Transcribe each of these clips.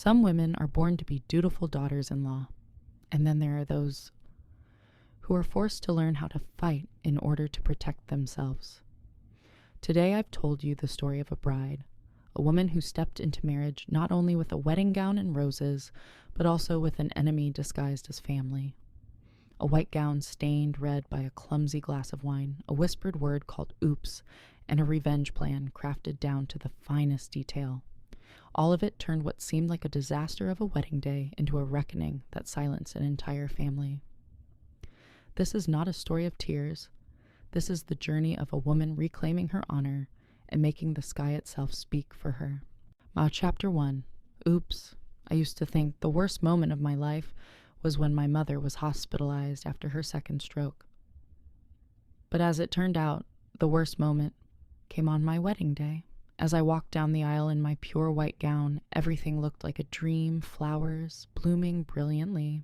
Some women are born to be dutiful daughters-in-law, and then there are those who are forced to learn how to fight in order to protect themselves. Today I've told you the story of a bride, a woman who stepped into marriage not only with a wedding gown and roses, but also with an enemy disguised as family. A white gown stained red by a clumsy glass of wine, a whispered word called oops, and a revenge plan crafted down to the finest detail. All of it turned what seemed like a disaster of a wedding day into a reckoning that silenced an entire family. This is not a story of tears. This is the journey of a woman reclaiming her honor and making the sky itself speak for her. Chapter 1. Oops. I used to think the worst moment of my life was when my mother was hospitalized after her second stroke. But as it turned out, the worst moment came on my wedding day. As I walked down the aisle in my pure white gown, everything looked like a dream, flowers blooming brilliantly,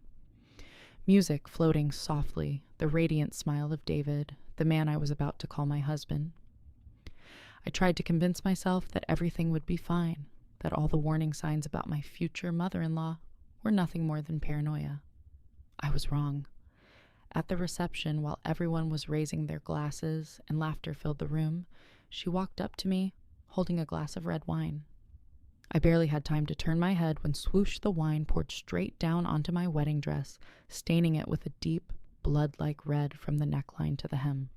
music floating softly, the radiant smile of David, the man I was about to call my husband. I tried to convince myself that everything would be fine, that all the warning signs about my future mother-in-law were nothing more than paranoia. I was wrong. At the reception, while everyone was raising their glasses and laughter filled the room, she walked up to me, holding a glass of red wine. I barely had time to turn my head when swoosh the wine poured straight down onto my wedding dress, staining it with a deep, blood-like red from the neckline to the hem.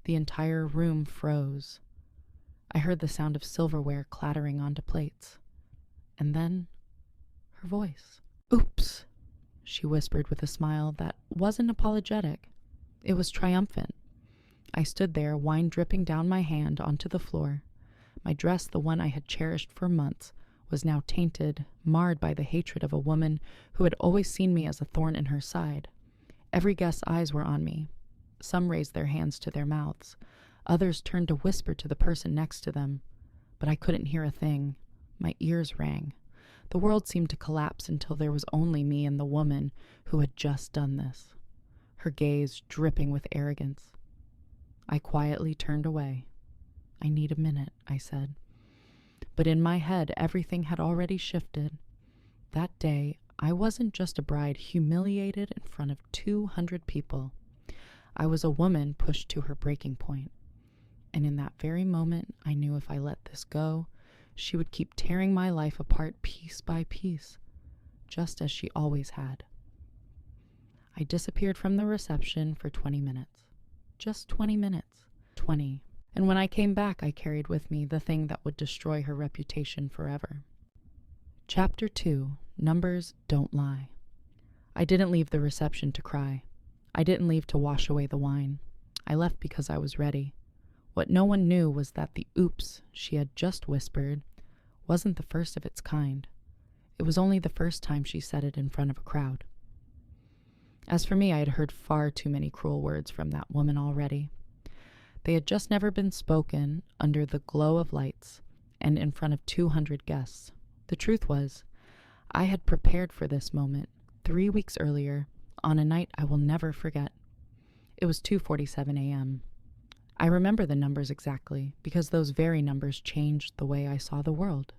The entire room froze. I heard the sound of silverware clattering onto plates. And then, her voice. "Oops," she whispered with a smile that wasn't apologetic. It was triumphant. I stood there, wine dripping down my hand onto the floor. My dress, the one I had cherished for months, was now tainted, marred by the hatred of a woman who had always seen me as a thorn in her side. Every guest's eyes were on me. Some raised their hands to their mouths. Others turned to whisper to the person next to them. But I couldn't hear a thing. My ears rang. The world seemed to collapse until there was only me and the woman who had just done this, her gaze dripping with arrogance. I quietly turned away. "I need a minute," I said. But in my head, everything had already shifted. That day, I wasn't just a bride humiliated in front of 200 people. I was a woman pushed to her breaking point. And in that very moment, I knew if I let this go, she would keep tearing my life apart piece by piece, just as she always had. I disappeared from the reception for 20 minutes. Just 20 minutes. 20. And when I came back, I carried with me the thing that would destroy her reputation forever. Chapter 2. Numbers don't lie. I didn't leave the reception to cry. I didn't leave to wash away the wine. I left because I was ready. What no one knew was that the oops she had just whispered wasn't the first of its kind. It was only the first time she said it in front of a crowd. As for me, I had heard far too many cruel words from that woman already. They had just never been spoken under the glow of lights and in front of 200 guests. The truth was, I had prepared for this moment 3 weeks earlier on a night I will never forget. It was 2:47 a.m. I remember the numbers exactly because those very numbers changed the way I saw the world.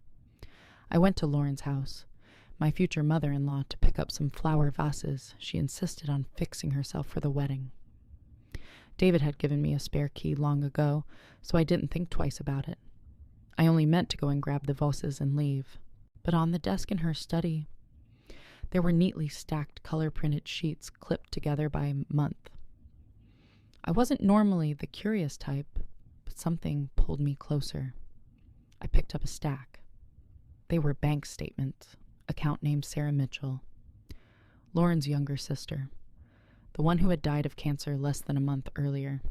I went to Lauren's house, my future mother-in-law, to pick up some flower vases. She insisted on fixing herself for the wedding. David had given me a spare key long ago, so I didn't think twice about it. I only meant to go and grab the vases and leave. But on the desk in her study, there were neatly stacked color-printed sheets clipped together by month. I wasn't normally the curious type, but something pulled me closer. I picked up a stack. They were bank statements, account named Sarah Mitchell, Lauren's younger sister, the one who had died of cancer less than a month earlier.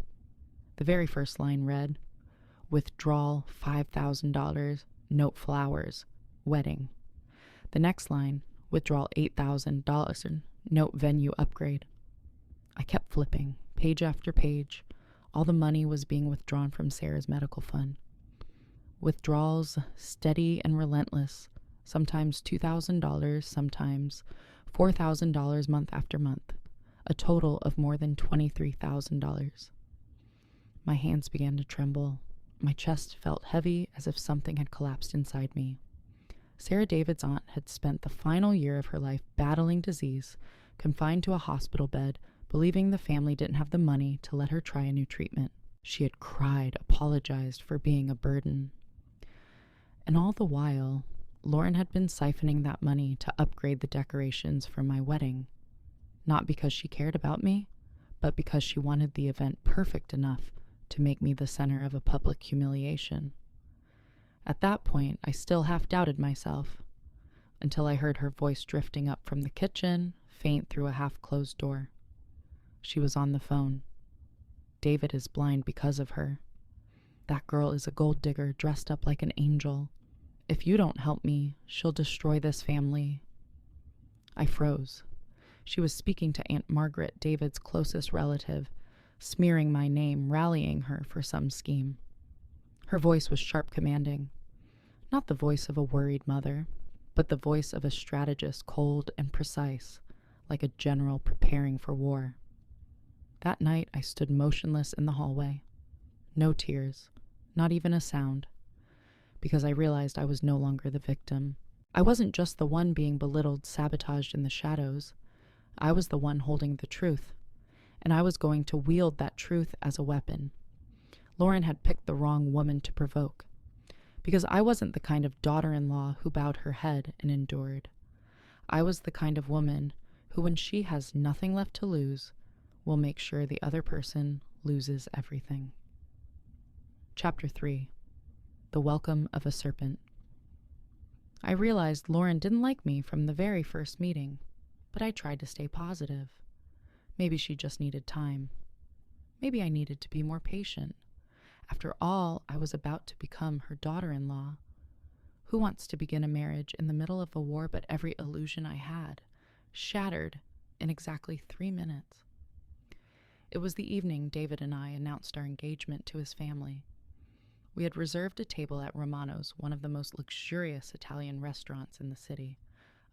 The very first line read, "Withdrawal $5,000, note flowers, wedding." The next line, "Withdrawal $8,000, note venue upgrade." I kept flipping, page after page. All the money was being withdrawn from Sarah's medical fund. Withdrawals steady and relentless, sometimes $2,000, sometimes $4,000 month after month, a total of more than $23,000. My hands began to tremble. My chest felt heavy as if something had collapsed inside me. Sarah David's aunt had spent the final year of her life battling disease, confined to a hospital bed, believing the family didn't have the money to let her try a new treatment. She had cried, apologized for being a burden. And all the while, Lauren had been siphoning that money to upgrade the decorations for my wedding. Not because she cared about me, but because she wanted the event perfect enough to make me the center of a public humiliation. At that point, I still half doubted myself, until I heard her voice drifting up from the kitchen, faint through a half-closed door. She was on the phone. David is blind because of her. That girl is a gold digger dressed up like an angel. If you don't help me, she'll destroy this family. I froze. She was speaking to Aunt Margaret, David's closest relative, smearing my name, rallying her for some scheme. Her voice was sharp, commanding. Not the voice of a worried mother, but the voice of a strategist, cold and precise, like a general preparing for war. That night, I stood motionless in the hallway. No tears, not even a sound, because I realized I was no longer the victim. I wasn't just the one being belittled, sabotaged in the shadows. I was the one holding the truth, and I was going to wield that truth as a weapon. Lauren had picked the wrong woman to provoke, because I wasn't the kind of daughter-in-law who bowed her head and endured. I was the kind of woman who, when she has nothing left to lose, will make sure the other person loses everything. Chapter 3. The Welcome of a Serpent. I realized Lauren didn't like me from the very first meeting, but I tried to stay positive. Maybe she just needed time. Maybe I needed to be more patient. After all, I was about to become her daughter-in-law. Who wants to begin a marriage in the middle of a war but every illusion I had shattered in exactly 3 minutes? It was the evening David and I announced our engagement to his family. We had reserved a table at Romano's, one of the most luxurious Italian restaurants in the city,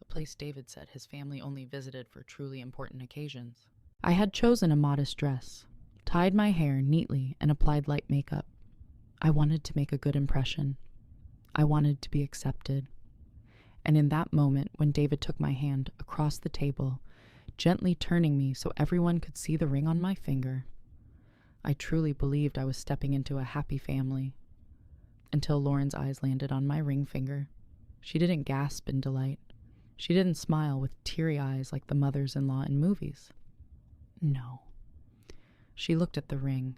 a place David said his family only visited for truly important occasions. I had chosen a modest dress, tied my hair neatly, and applied light makeup. I wanted to make a good impression. I wanted to be accepted. And in that moment, when David took my hand across the table, gently turning me so everyone could see the ring on my finger, I truly believed I was stepping into a happy family. Until Lauren's eyes landed on my ring finger. She didn't gasp in delight. She didn't smile with teary eyes like the mothers-in-law in movies. No. She looked at the ring,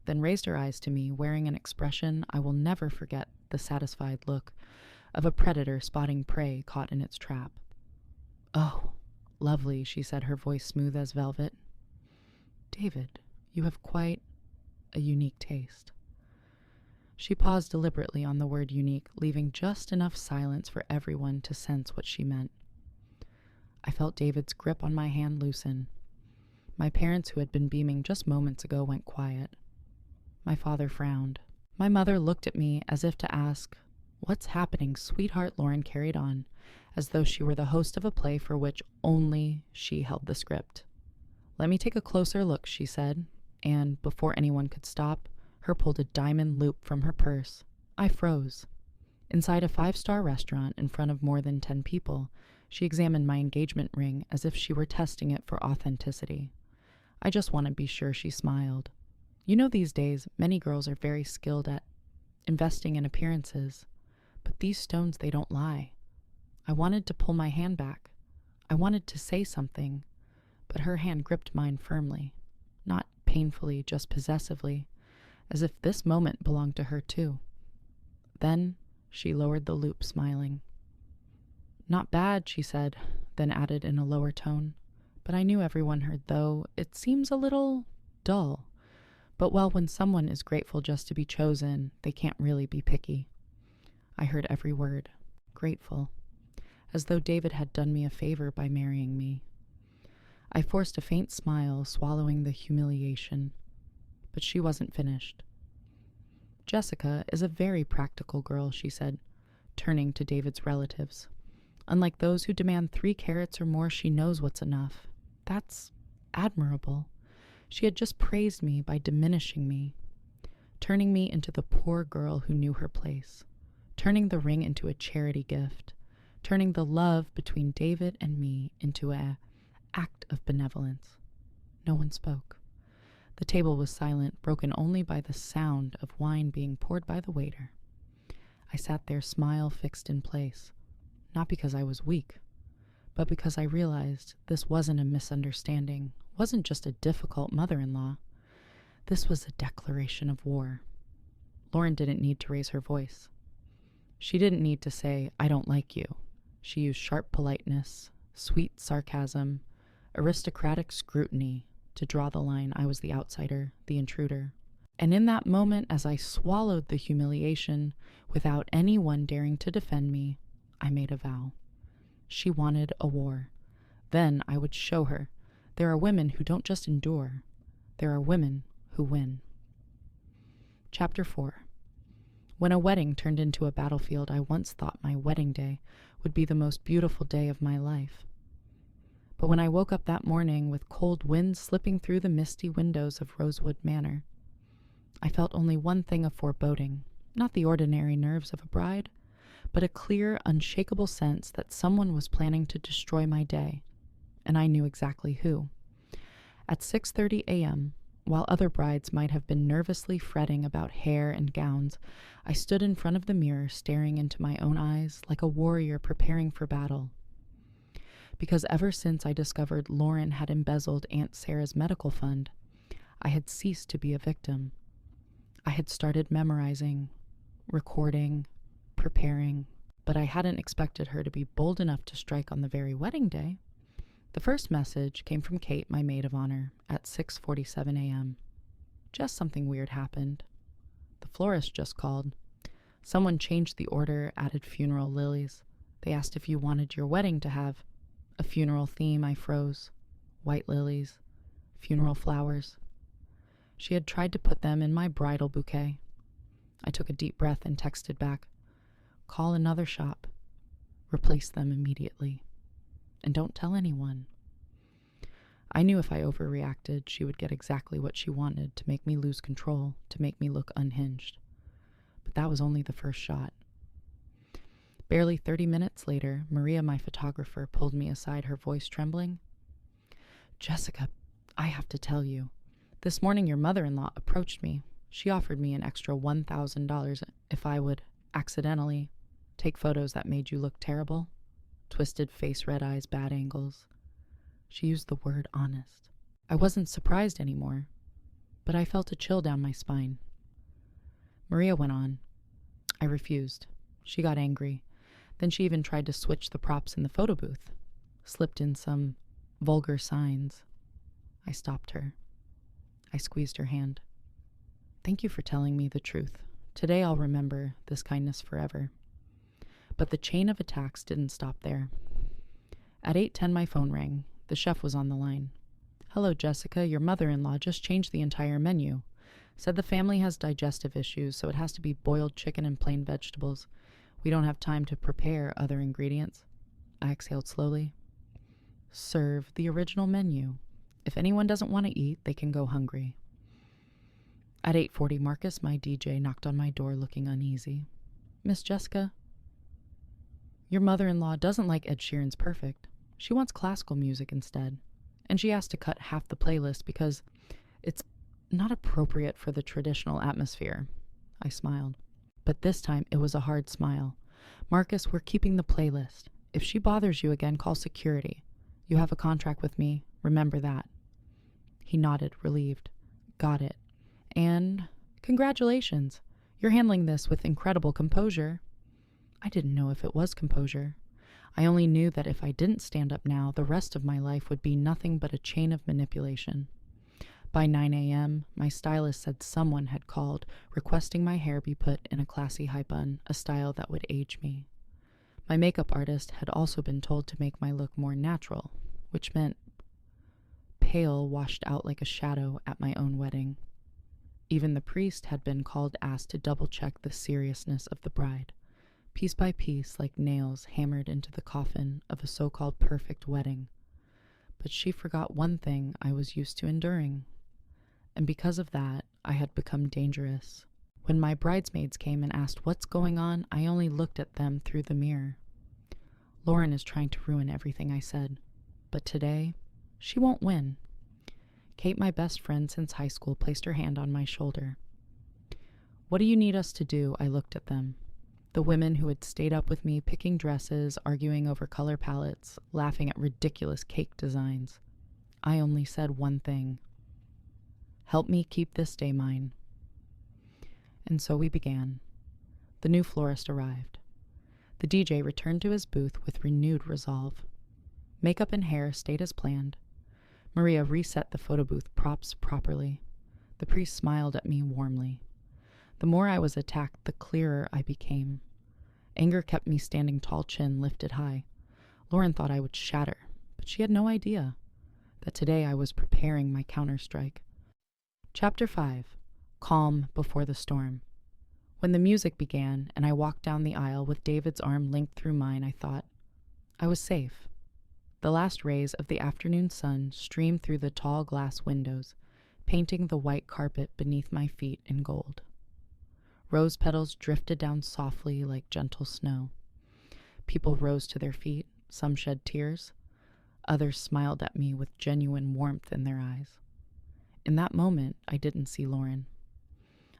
then raised her eyes to me, wearing an expression I will never forget, the satisfied look of a predator spotting prey caught in its trap. "Oh, lovely," she said, her voice smooth as velvet. "David, you have quite a unique taste." She paused deliberately on the word unique, leaving just enough silence for everyone to sense what she meant. I felt David's grip on my hand loosen. My parents, who had been beaming just moments ago, went quiet. My father frowned. My mother looked at me as if to ask, "What's happening, sweetheart?" Lauren carried on, as though she were the host of a play for which only she held the script. "Let me take a closer look," she said, and, before anyone could stop, her pulled a diamond loop from her purse. I froze. Inside a 5-star restaurant in front of more than 10 people, she examined my engagement ring as if she were testing it for authenticity. I just want to be sure she smiled. You know, these days, many girls are very skilled at investing in appearances, but these stones, they don't lie. I wanted to pull my hand back. I wanted to say something, but her hand gripped mine firmly, not painfully, just possessively, as if this moment belonged to her too. Then she lowered the loop, smiling. "Not bad," she said, then added in a lower tone, but I knew everyone heard, though it seems a little dull. But well, when someone is grateful just to be chosen, they can't really be picky. I heard every word. Grateful. As though David had done me a favor by marrying me. I forced a faint smile, swallowing the humiliation. But she wasn't finished. "Jessica is a very practical girl," she said, turning to David's relatives. "Unlike those who demand 3 carats or more, she knows what's enough. That's admirable." She had just praised me by diminishing me, turning me into the poor girl who knew her place, turning the ring into a charity gift, turning the love between David and me into an act of benevolence. No one spoke. The table was silent, broken only by the sound of wine being poured by the waiter. I sat there, smile fixed in place, not because I was weak, but because I realized this wasn't a misunderstanding, wasn't just a difficult mother-in-law. This was a declaration of war. Lauren didn't need to raise her voice. She didn't need to say, "I don't like you." She used sharp politeness, sweet sarcasm, aristocratic scrutiny to draw the line. I was the outsider, the intruder. And in that moment, as I swallowed the humiliation without anyone daring to defend me, I made a vow. She wanted a war. Then I would show her there are women who don't just endure. There are women who win. Chapter 4. When a wedding turned into a battlefield, I once thought my wedding day would be the most beautiful day of my life. But when I woke up that morning with cold winds slipping through the misty windows of Rosewood Manor, I felt only one thing of foreboding, not the ordinary nerves of a bride, but a clear, unshakable sense that someone was planning to destroy my day, and I knew exactly who. At 6:30 a.m., while other brides might have been nervously fretting about hair and gowns, I stood in front of the mirror staring into my own eyes like a warrior preparing for battle. Because ever since I discovered Lauren had embezzled Aunt Sarah's medical fund, I had ceased to be a victim. I had started memorizing, recording, preparing, but I hadn't expected her to be bold enough to strike on the very wedding day. The first message came from Kate, my maid of honor, at 6:47 a.m. Just something weird happened. The florist just called. Someone changed the order, added funeral lilies. They asked if you wanted your wedding to have a funeral theme. I froze. White lilies, funeral flowers. She had tried to put them in my bridal bouquet. I took a deep breath and texted back, "Call another shop. Replace them immediately. And don't tell anyone." I knew if I overreacted, she would get exactly what she wanted, to make me lose control, to make me look unhinged. But that was only the first shot. Barely 30 minutes later, Maria, my photographer, pulled me aside, her voice trembling. "Jessica, I have to tell you. This morning your mother-in-law approached me. She offered me an extra $1,000 if I would accidentally take photos that made you look terrible. Twisted face, red eyes, bad angles. She used the word honest. I wasn't surprised anymore, but I felt a chill down my spine. Maria went on. I refused. She got angry. Then she even tried to switch the props in the photo booth, slipped in some vulgar signs. I stopped her. I squeezed her hand. "Thank you for telling me the truth. Today I'll remember this kindness forever." But the chain of attacks didn't stop there. At 8:10 my phone rang. The chef was on the line. "Hello, Jessica. Your mother-in-law just changed the entire menu. Said the family has digestive issues, so it has to be boiled chicken and plain vegetables. We don't have time to prepare other ingredients." I exhaled slowly. "Serve the original menu. If anyone doesn't want to eat, they can go hungry." At 8:40, Marcus, my DJ, knocked on my door looking uneasy. "Miss Jessica, your mother-in-law doesn't like Ed Sheeran's Perfect. She wants classical music instead. And she asked to cut half the playlist because it's not appropriate for the traditional atmosphere." I smiled. But this time it was a hard smile. "Marcus, we're keeping the playlist. If she bothers you again, call security. You have a contract with me. Remember that." He nodded, relieved. "Got it. And congratulations. You're handling this with incredible composure." I didn't know if it was composure. I only knew that if I didn't stand up now, the rest of my life would be nothing but a chain of manipulation. By 9 a.m., my stylist said someone had called, requesting my hair be put in a classy high bun, a style that would age me. My makeup artist had also been told to make my look more natural, which meant pale, washed out like a shadow at my own wedding. Even the priest had been called, asked to double-check the seriousness of the bride, piece by piece like nails hammered into the coffin of a so-called perfect wedding. But she forgot one thing I was used to enduring. And because of that, I had become dangerous. When my bridesmaids came and asked what's going on, I only looked at them through the mirror. Lauren is trying to ruin everything, I said. But today, she won't win. Kate, my best friend since high school, placed her hand on my shoulder. What do you need us to do? I looked at them. The women who had stayed up with me, picking dresses, arguing over color palettes, laughing at ridiculous cake designs. I only said one thing. Help me keep this day mine. And so we began. The new florist arrived. The DJ returned to his booth with renewed resolve. Makeup and hair stayed as planned. Maria reset the photo booth props properly. The priest smiled at me warmly. The more I was attacked, the clearer I became. Anger kept me standing tall, chin lifted high. Lauren thought I would shatter, but she had no idea that today I was preparing my counterstrike. Chapter 5. Calm before the storm. When the music began and I walked down the aisle with David's arm linked through mine, I thought I was safe. The last rays of the afternoon sun streamed through the tall glass windows, painting the white carpet beneath my feet in gold. Rose petals drifted down softly like gentle snow. People rose to their feet, some shed tears. Others smiled at me with genuine warmth in their eyes. In that moment, I didn't see Lauren.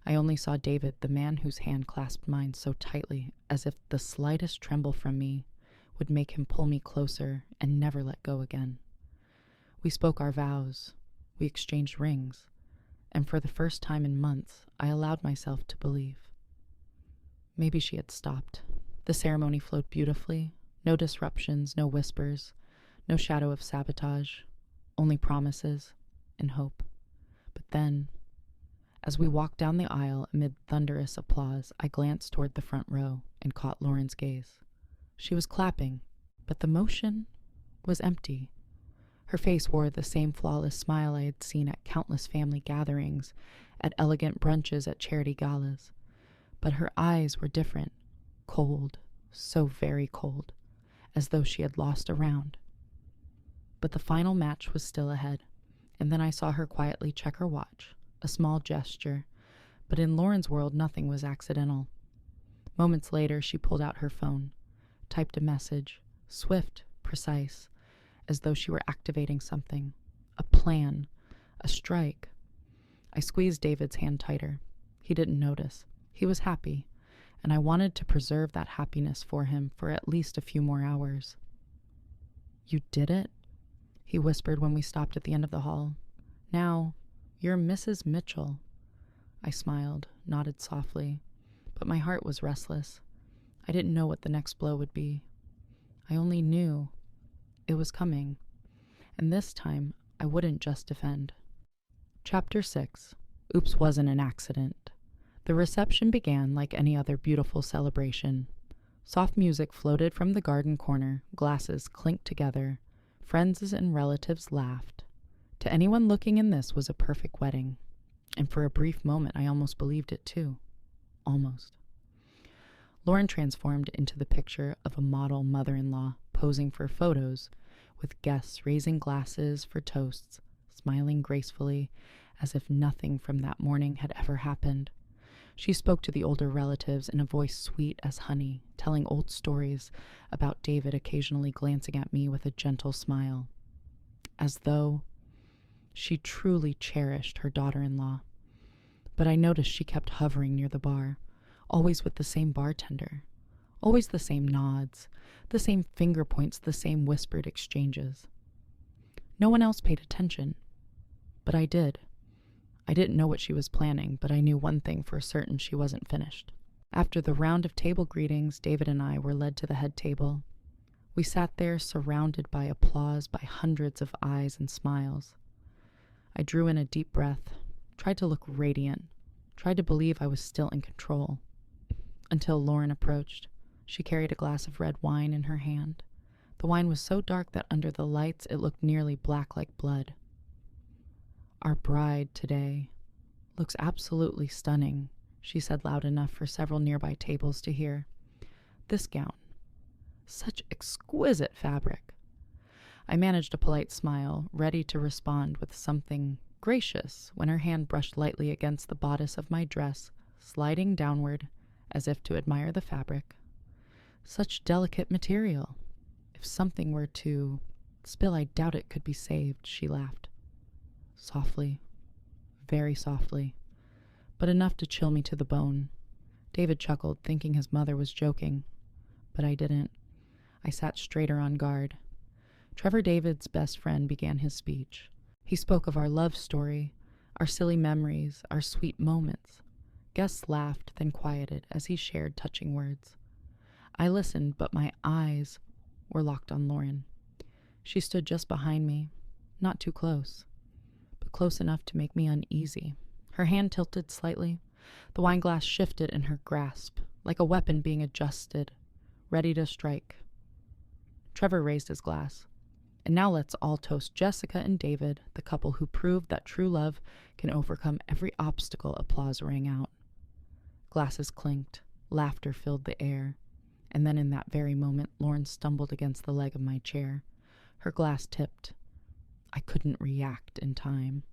I only saw David, the man whose hand clasped mine so tightly, as if the slightest tremble from me would make him pull me closer and never let go again. We spoke our vows. We exchanged rings. And for the first time in months, I allowed myself to believe. Maybe she had stopped. The ceremony flowed beautifully. No disruptions, no whispers, no shadow of sabotage, only promises and hope. But then, as we walked down the aisle amid thunderous applause, I glanced toward the front row and caught Lauren's gaze. She was clapping, but the motion was empty. Her face wore the same flawless smile I had seen at countless family gatherings, at elegant brunches, at charity galas. But her eyes were different, cold, so very cold, as though she had lost a round. But the final match was still ahead, and then I saw her quietly check her watch, a small gesture, but in Lauren's world nothing was accidental. Moments later, she pulled out her phone, typed a message, swift, precise, as though she were activating something, a plan, a strike. I squeezed David's hand tighter. He didn't notice. He was happy, and I wanted to preserve that happiness for him for at least a few more hours. You did it? He whispered when we stopped at the end of the hall. Now, you're Mrs. Mitchell. I smiled, nodded softly, but my heart was restless. I didn't know what the next blow would be. I only knew it was coming, and this time I wouldn't just defend. Chapter 6. Oops wasn't an accident. The reception began like any other beautiful celebration. Soft music floated from the garden corner, glasses clinked together, friends and relatives laughed. To anyone looking in, this was a perfect wedding, and for a brief moment I almost believed it too. Almost. Lauren transformed into the picture of a model mother-in-law posing for photos, with guests raising glasses for toasts, smiling gracefully as if nothing from that morning had ever happened. She spoke to the older relatives in a voice sweet as honey, telling old stories about David, occasionally glancing at me with a gentle smile, as though she truly cherished her daughter-in-law. But I noticed she kept hovering near the bar, always with the same bartender, always the same nods, the same finger points, the same whispered exchanges. No one else paid attention, but I did. I didn't know what she was planning, but I knew one thing for certain: she wasn't finished. After the round of table greetings, David and I were led to the head table. We sat there surrounded by applause, by hundreds of eyes and smiles. I drew in a deep breath, tried to look radiant, tried to believe I was still in control, until Lauren approached. She carried a glass of red wine in her hand. The wine was so dark that under the lights it looked nearly black like blood. Our bride today looks absolutely stunning, she said loud enough for several nearby tables to hear. This gown, such exquisite fabric. I managed a polite smile, ready to respond with something gracious, when her hand brushed lightly against the bodice of my dress, sliding downward as if to admire the fabric. Such delicate material. If something were to spill, I doubt it could be saved, she laughed. Softly, very softly, but enough to chill me to the bone. David chuckled, thinking his mother was joking, but I didn't. I sat straighter on guard. Trevor, David's best friend, began his speech. He spoke of our love story, our silly memories, our sweet moments. Guests laughed, then quieted as he shared touching words. I listened, but my eyes were locked on Lauren. She stood just behind me, not too close, but close enough to make me uneasy. Her hand tilted slightly. The wine glass shifted in her grasp, like a weapon being adjusted, ready to strike. Trevor raised his glass. And now let's all toast Jessica and David, the couple who proved that true love can overcome every obstacle. Applause rang out. Glasses clinked. Laughter filled the air. And then in that very moment, Lauren stumbled against the leg of my chair. Her glass tipped. I couldn't react in time.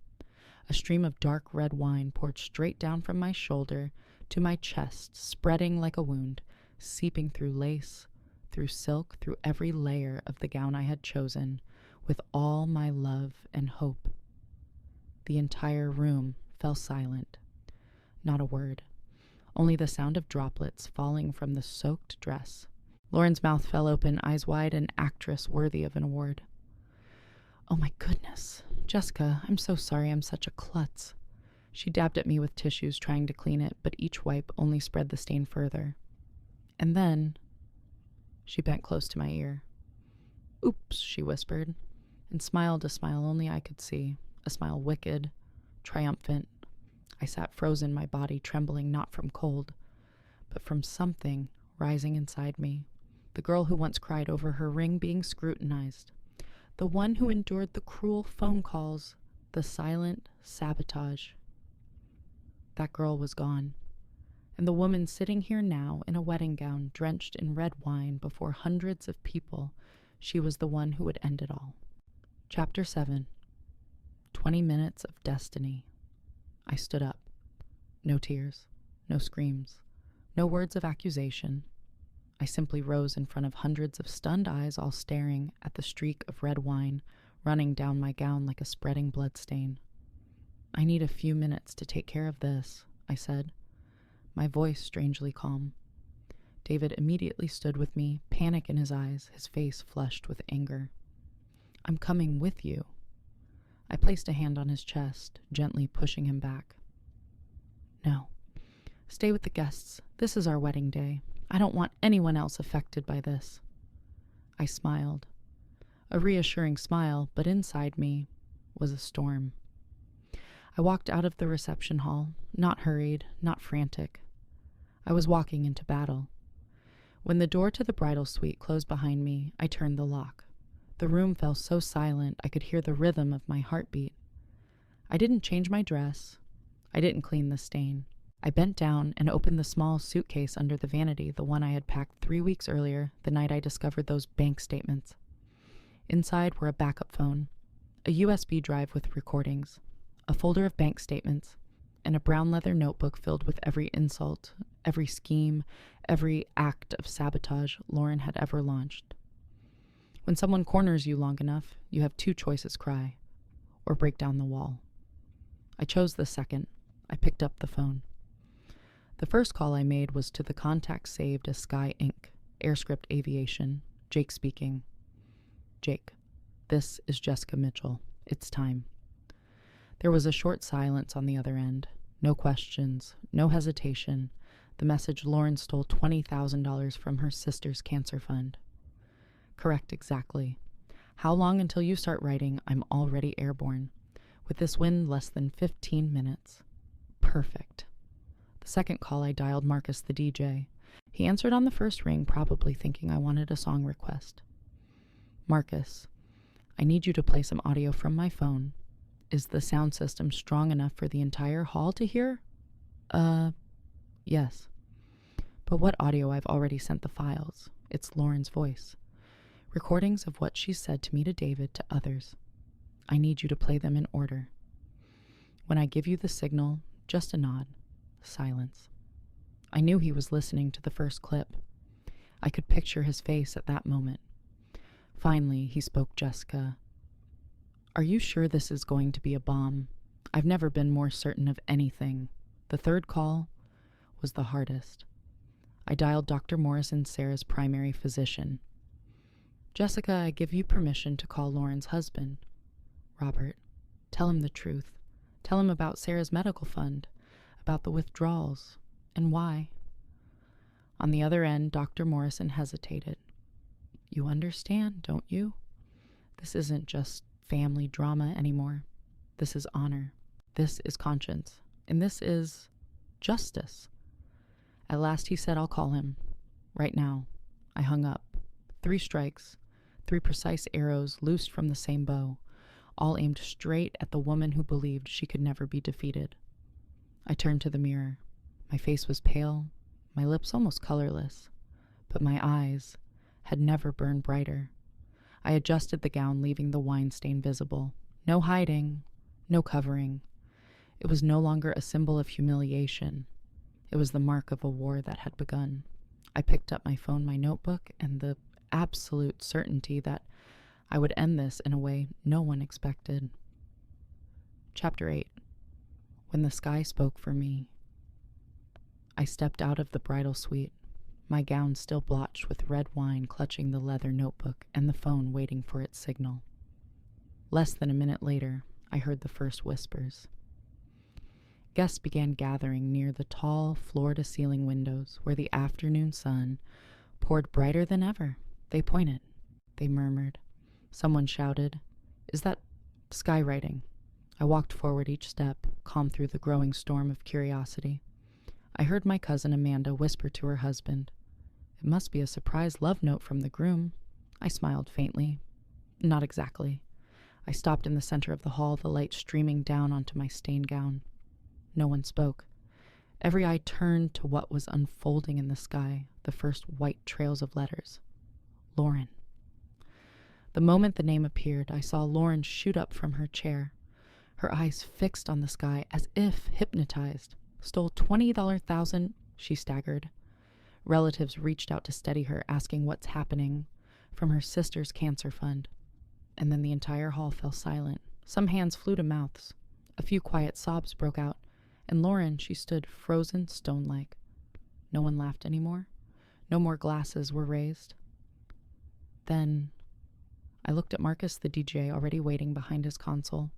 A stream of dark red wine poured straight down from my shoulder to my chest, spreading like a wound, seeping through lace, through silk, through every layer of the gown I had chosen, with all my love and hope. The entire room fell silent. Not a word. Only the sound of droplets falling from the soaked dress. Lauren's mouth fell open, eyes wide, an actress worthy of an award. Oh my goodness. Jessica, I'm so sorry I'm such a klutz. She dabbed at me with tissues, trying to clean it, but each wipe only spread the stain further. And then she bent close to my ear. Oops, she whispered, and smiled a smile only I could see, a smile wicked, triumphant. I sat frozen, my body trembling not from cold, but from something rising inside me. The girl who once cried over her ring being scrutinized. The one who endured the cruel phone calls, the silent sabotage. That girl was gone. And the woman sitting here now in a wedding gown drenched in red wine before hundreds of people, she was the one who would end it all. Chapter 7. 20 minutes of destiny. I stood up. No tears, no screams, no words of accusation. I simply rose in front of hundreds of stunned eyes, all staring at the streak of red wine running down my gown like a spreading bloodstain. I need a few minutes to take care of this, I said, my voice strangely calm. David immediately stood with me, panic in his eyes, his face flushed with anger. I'm coming with you. I placed a hand on his chest, gently pushing him back. No. Stay with the guests. This is our wedding day. I don't want anyone else affected by this. I smiled. A reassuring smile, but inside me was a storm. I walked out of the reception hall, not hurried, not frantic. I was walking into battle. When the door to the bridal suite closed behind me, I turned the lock. The room fell so silent I could hear the rhythm of my heartbeat. I didn't change my dress. I didn't clean the stain. I bent down and opened the small suitcase under the vanity, the one I had packed 3 weeks earlier, the night I discovered those bank statements. Inside were a backup phone, a USB drive with recordings, a folder of bank statements, and a brown leather notebook filled with every insult, every scheme, every act of sabotage Lauren had ever launched. When someone corners you long enough, you have 2 choices: cry or break down the wall. I chose the second. I picked up the phone. The first call I made was to the contact saved as Sky Inc., Airscript Aviation. Jake speaking. Jake, this is Jessica Mitchell. It's time. There was a short silence on the other end. No questions, no hesitation. The message: Lauren stole $20,000 from her sister's cancer fund. Correct, exactly. How long until you start writing? I'm already airborne. With this wind, less than 15 minutes. Perfect. The second call, I dialed Marcus, the DJ. He answered on the first ring, probably thinking I wanted a song request. Marcus, I need you to play some audio from my phone. Is the sound system strong enough for the entire hall to hear? Yes. But what audio? I've already sent the files. It's Lauren's voice. Recordings of what she said to me, to David, to others. I need you to play them in order. When I give you the signal, just a nod. Silence. I knew he was listening to the first clip. I could picture his face at that moment. Finally, he spoke Jessica. "Are you sure this is going to be a bomb? I've never been more certain of anything." The third call was the hardest. I dialed Dr. Morrison, Sarah's primary physician. "Jessica, I give you permission to call Lauren's husband. Robert, tell him the truth. Tell him about Sarah's medical fund, about the withdrawals, and why." On the other end, Dr. Morrison hesitated. "You understand, don't you? This isn't just family drama anymore. This is honor. This is conscience. And this is justice." At last he said, "I'll call him. Right now." I hung up. 3 strikes, 3 precise arrows loosed from the same bow, all aimed straight at the woman who believed she could never be defeated. I turned to the mirror. My face was pale, my lips almost colorless, but my eyes had never burned brighter. I adjusted the gown, leaving the wine stain visible. No hiding, no covering. It was no longer a symbol of humiliation. It was the mark of a war that had begun. I picked up my phone, my notebook, and the absolute certainty that I would end this in a way no one expected. Chapter 8. When the sky spoke for me. I stepped out of the bridal suite, my gown still blotched with red wine, clutching the leather notebook and the phone waiting for its signal. Less than a minute later, I heard the first whispers. Guests began gathering near the tall, floor-to-ceiling windows where the afternoon sun poured brighter than ever. They pointed. They murmured. Someone shouted, "Is that skywriting?" I walked forward each step, calm through the growing storm of curiosity. I heard my cousin Amanda whisper to her husband, "It must be a surprise love note from the groom." I smiled faintly. Not exactly. I stopped in the center of the hall, the light streaming down onto my stained gown. No one spoke. Every eye turned to what was unfolding in the sky, the first white trails of letters. Lauren. The moment the name appeared, I saw Lauren shoot up from her chair, her eyes fixed on the sky as if hypnotized. "Stole $20,000, she staggered. Relatives reached out to steady her, asking what's happening from her sister's cancer fund. And then the entire hall fell silent. Some hands flew to mouths. A few quiet sobs broke out, and Lauren, she stood frozen stone-like. No one laughed anymore. No more glasses were raised. Then I looked at Marcus, the DJ, already waiting behind his console.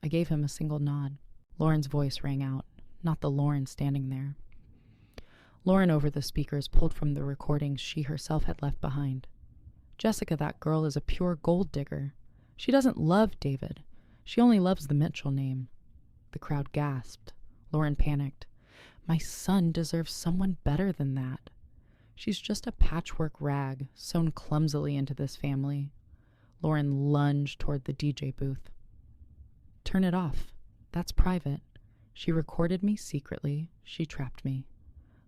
I gave him a single nod. Lauren's voice rang out, not the Lauren standing there. Lauren, over the speakers, pulled from the recordings she herself had left behind. "Jessica, that girl is a pure gold digger. She doesn't love David. She only loves the Mitchell name." The crowd gasped. Lauren panicked. "My son deserves someone better than that. She's just a patchwork rag sewn clumsily into this family." Lauren lunged toward the DJ booth. "Turn it off. That's private. She recorded me secretly. She trapped me."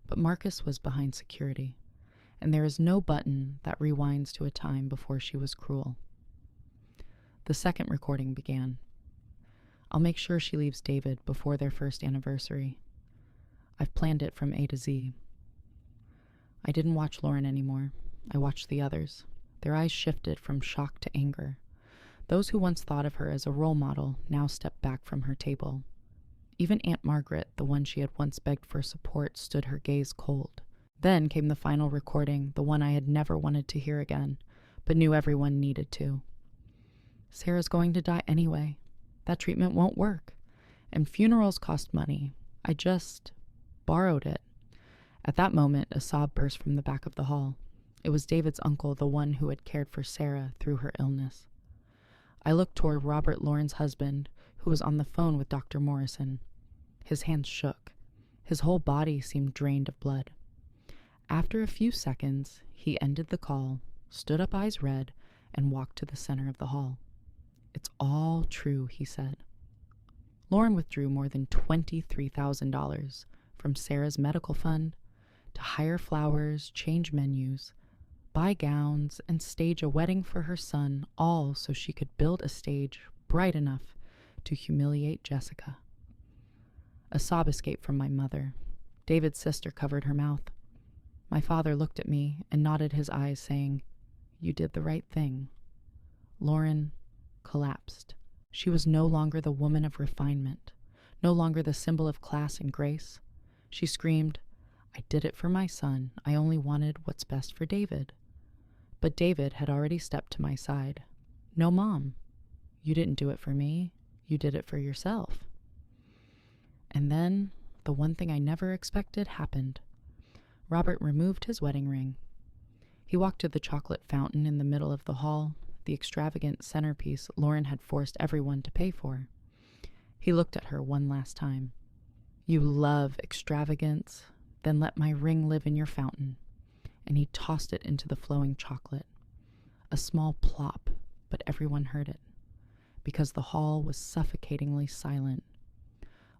But Marcus was behind security, and there is no button that rewinds to a time before she was cruel. The second recording began. "I'll make sure she leaves David before their first anniversary. I've planned it from A to Z." I didn't watch Lauren anymore. I watched the others. Their eyes shifted from shock to anger. Those who once thought of her as a role model now stepped back from her table. Even Aunt Margaret, the one she had once begged for support, stood her gaze cold. Then came the final recording, the one I had never wanted to hear again, but knew everyone needed to. "Sarah's going to die anyway. That treatment won't work. And funerals cost money. I just borrowed it." At that moment, a sob burst from the back of the hall. It was David's uncle, the one who had cared for Sarah through her illness. I looked toward Robert, Lauren's husband, who was on the phone with Dr. Morrison. His hands shook. His whole body seemed drained of blood. After a few seconds, he ended the call, stood up, eyes red, and walked to the center of the hall. "It's all true," he said. Lauren withdrew more than $23,000 from Sarah's medical fund to hire flowers, change menus, buy gowns, and stage a wedding for her son, all so she could build a stage bright enough to humiliate Jessica. A sob escaped from my mother. David's sister covered her mouth. My father looked at me and nodded his eyes, saying, "You did the right thing." Lauren collapsed. She was no longer the woman of refinement, no longer the symbol of class and grace. She screamed, "I did it for my son. I only wanted what's best for David." But David had already stepped to my side. "No, Mom, you didn't do it for me. You did it for yourself." And then, the one thing I never expected happened. Robert removed his wedding ring. He walked to the chocolate fountain in the middle of the hall, the extravagant centerpiece Lauren had forced everyone to pay for. He looked at her one last time. "You love extravagance, then let my ring live in your fountain." And he tossed it into the flowing chocolate. A small plop, but everyone heard it, because the hall was suffocatingly silent.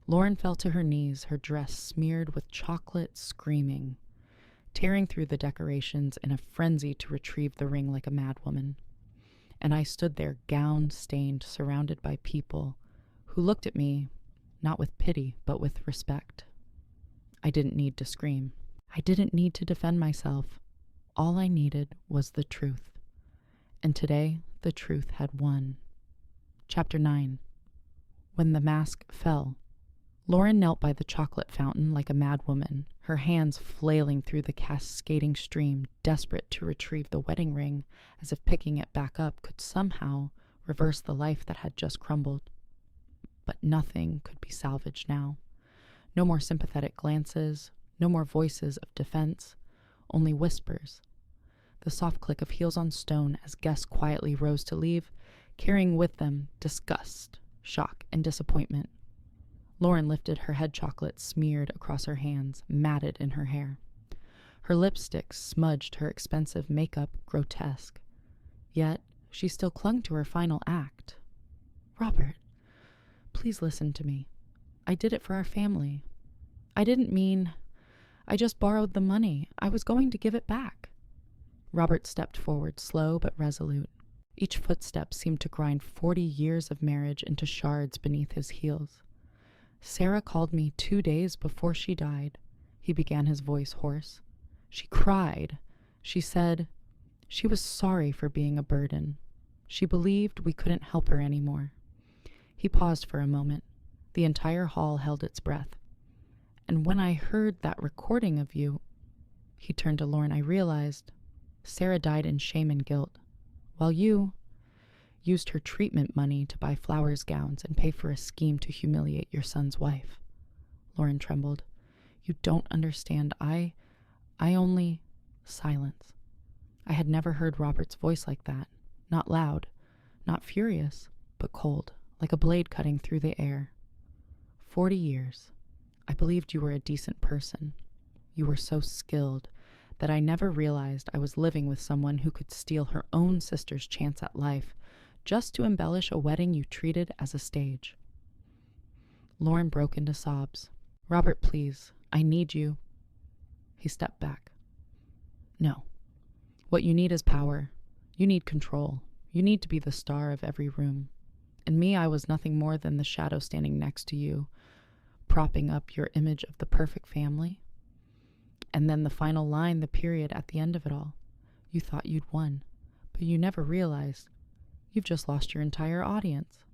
Lauren fell to her knees, her dress smeared with chocolate, screaming, tearing through the decorations in a frenzy to retrieve the ring like a madwoman. And I stood there, gown-stained, surrounded by people who looked at me, not with pity, but with respect. I didn't need to scream. I didn't need to defend myself. All I needed was the truth. And today, the truth had won. Chapter 9. When the mask fell. Lauren knelt by the chocolate fountain like a madwoman, her hands flailing through the cascading stream, desperate to retrieve the wedding ring, as if picking it back up could somehow reverse the life that had just crumbled. But nothing could be salvaged now. No more sympathetic glances, no more voices of defense, only whispers. The soft click of heels on stone as guests quietly rose to leave, carrying with them disgust, shock, and disappointment. Lauren lifted her head chocolate smeared across her hands, matted in her hair. Her lipstick smudged her expensive makeup grotesque. Yet she still clung to her final act. "Robert, please listen to me. I did it for our family. I didn't mean... I just borrowed the money. I was going to give it back." Robert stepped forward, slow but resolute. Each footstep seemed to grind 40 years of marriage into shards beneath his heels. "Sarah called me 2 days before she died," he began, his voice hoarse. "She cried. She said she was sorry for being a burden. She believed we couldn't help her anymore." He paused for a moment. The entire hall held its breath. "And when I heard that recording of you," he turned to Lauren, "I realized Sarah died in shame and guilt, while you used her treatment money to buy flowers gowns and pay for a scheme to humiliate your son's wife." Lauren trembled. "You don't understand. I only..." Silence. I had never heard Robert's voice like that. Not loud, not furious, but cold, like a blade cutting through the air. 40 years. I believed you were a decent person. You were so skilled that I never realized I was living with someone who could steal her own sister's chance at life just to embellish a wedding you treated as a stage." Lauren broke into sobs. "Robert, please, I need you." He stepped back. "No. What you need is power. You need control. You need to be the star of every room. And me, I was nothing more than the shadow standing next to you, propping up your image of the perfect family. And then the final line, the period at the end of it all. You thought you'd won, but you never realized you've just lost your entire audience."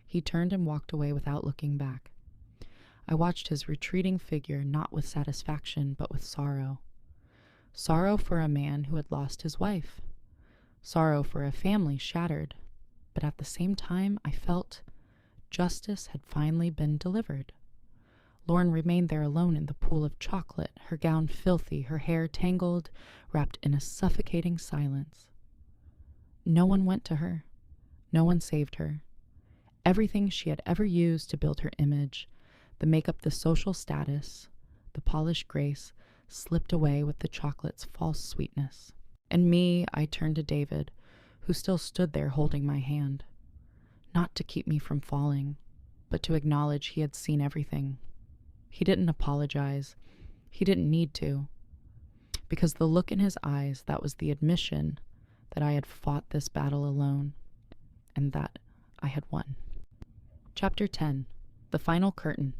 He turned and walked away without looking back. I watched his retreating figure, not with satisfaction, but with sorrow. Sorrow for a man who had lost his wife. Sorrow for a family shattered. But at the same time, I felt justice had finally been delivered. Lauren remained there alone in the pool of chocolate, her gown filthy, her hair tangled, wrapped in a suffocating silence. No one went to her. No one saved her. Everything she had ever used to build her image, the makeup, the social status, the polished grace, slipped away with the chocolate's false sweetness. And me, I turned to David, who still stood there holding my hand. Not to keep me from falling, but to acknowledge he had seen everything. He didn't apologize. He didn't need to. Because the look in his eyes, that was the admission that I had fought this battle alone, and that I had won. Chapter 10. The Final Curtain.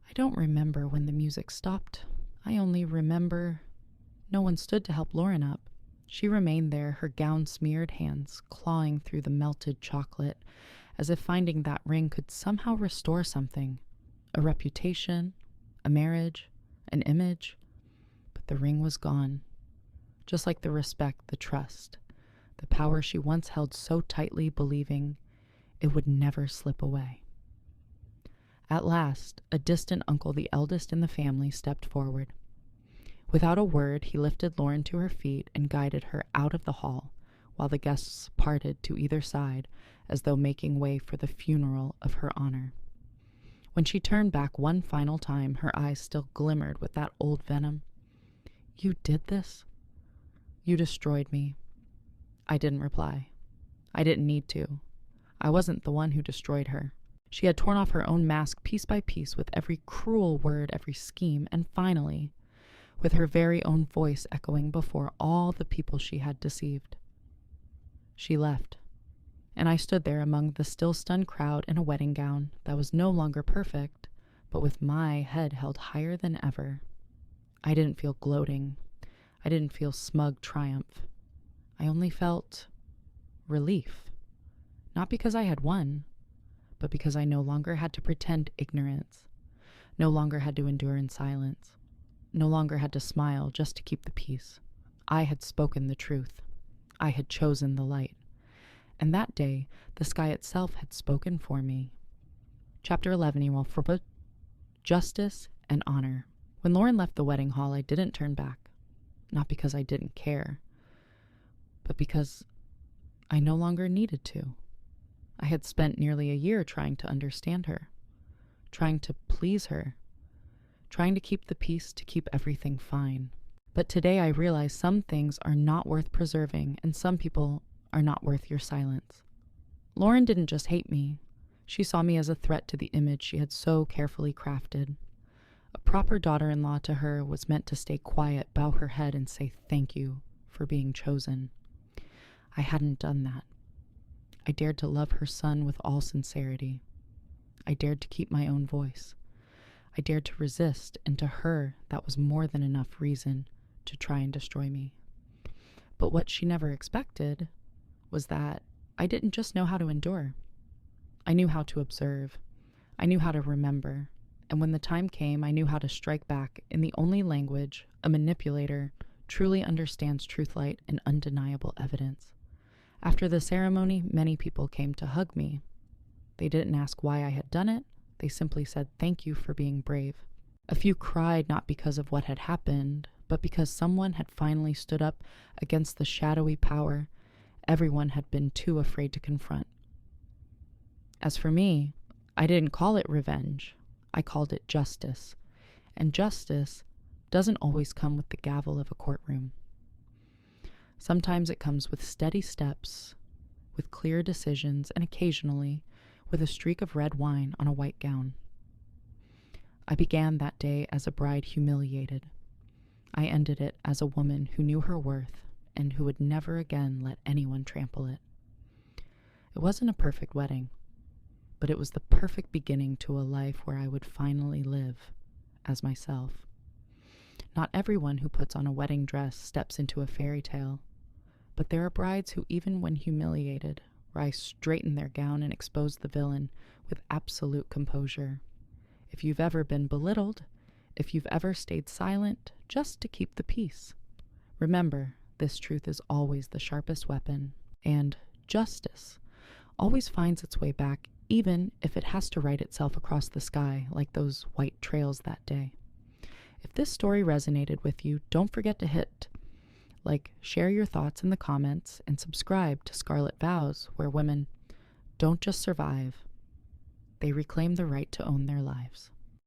I don't remember when the music stopped. I only remember no one stood to help Lauren up. She remained there, her gown-smeared hands clawing through the melted chocolate, as if finding that ring could somehow restore something. A reputation, a marriage, an image. But the ring was gone. Just like the respect, the trust, the power she once held so tightly, believing it would never slip away. At last, a distant uncle, the eldest in the family, stepped forward. Without a word, he lifted Lauren to her feet and guided her out of the hall, while the guests parted to either side, as though making way for the funeral of her honor. When she turned back one final time, her eyes still glimmered with that old venom. "You did this? You destroyed me." I didn't reply. I didn't need to. I wasn't the one who destroyed her. She had torn off her own mask piece by piece with every cruel word, every scheme, and finally, with her very own voice echoing before all the people she had deceived. She left, and I stood there among the still stunned crowd in a wedding gown that was no longer perfect, but with my head held higher than ever. I didn't feel gloating. I didn't feel smug triumph. I only felt relief. Not because I had won, but because I no longer had to pretend ignorance, no longer had to endure in silence, no longer had to smile just to keep the peace. I had spoken the truth. I had chosen the light. And that day, the sky itself had spoken for me. Chapter 11, for justice and honor. When Lauren left the wedding hall, I didn't turn back. Not because I didn't care, but because I no longer needed to. I had spent nearly a year trying to understand her, trying to please her, trying to keep the peace, to keep everything fine. But today I realize some things are not worth preserving, and some people are not worth your silence. Lauren didn't just hate me. She saw me as a threat to the image she had so carefully crafted. A proper daughter-in-law to her was meant to stay quiet, bow her head, and say thank you for being chosen. I hadn't done that. I dared to love her son with all sincerity. I dared to keep my own voice. I dared to resist, and to her that was more than enough reason to try and destroy me. But what she never expected was that I didn't just know how to endure. I knew how to observe. I knew how to remember. And when the time came, I knew how to strike back in the only language a manipulator truly understands: truth, light, and undeniable evidence. After the ceremony, many people came to hug me. They didn't ask why I had done it. They simply said thank you for being brave. A few cried not because of what had happened, but because someone had finally stood up against the shadowy power everyone had been too afraid to confront. As for me, I didn't call it revenge. I called it justice. And justice doesn't always come with the gavel of a courtroom. Sometimes it comes with steady steps, with clear decisions, and occasionally with a streak of red wine on a white gown. I began that day as a bride humiliated. I ended it as a woman who knew her worth and who would never again let anyone trample it. It wasn't a perfect wedding, but it was the perfect beginning to a life where I would finally live as myself. Not everyone who puts on a wedding dress steps into a fairy tale, but there are brides who, even when humiliated, rise straight in their gown and expose the villain with absolute composure. If you've ever been belittled, if you've ever stayed silent just to keep the peace, remember, this truth is always the sharpest weapon, and justice always finds its way back, even if it has to write itself across the sky like those white trails that day. If this story resonated with you, don't forget to hit like, share your thoughts in the comments, and subscribe to Scarlet Vows, where women don't just survive, they reclaim the right to own their lives.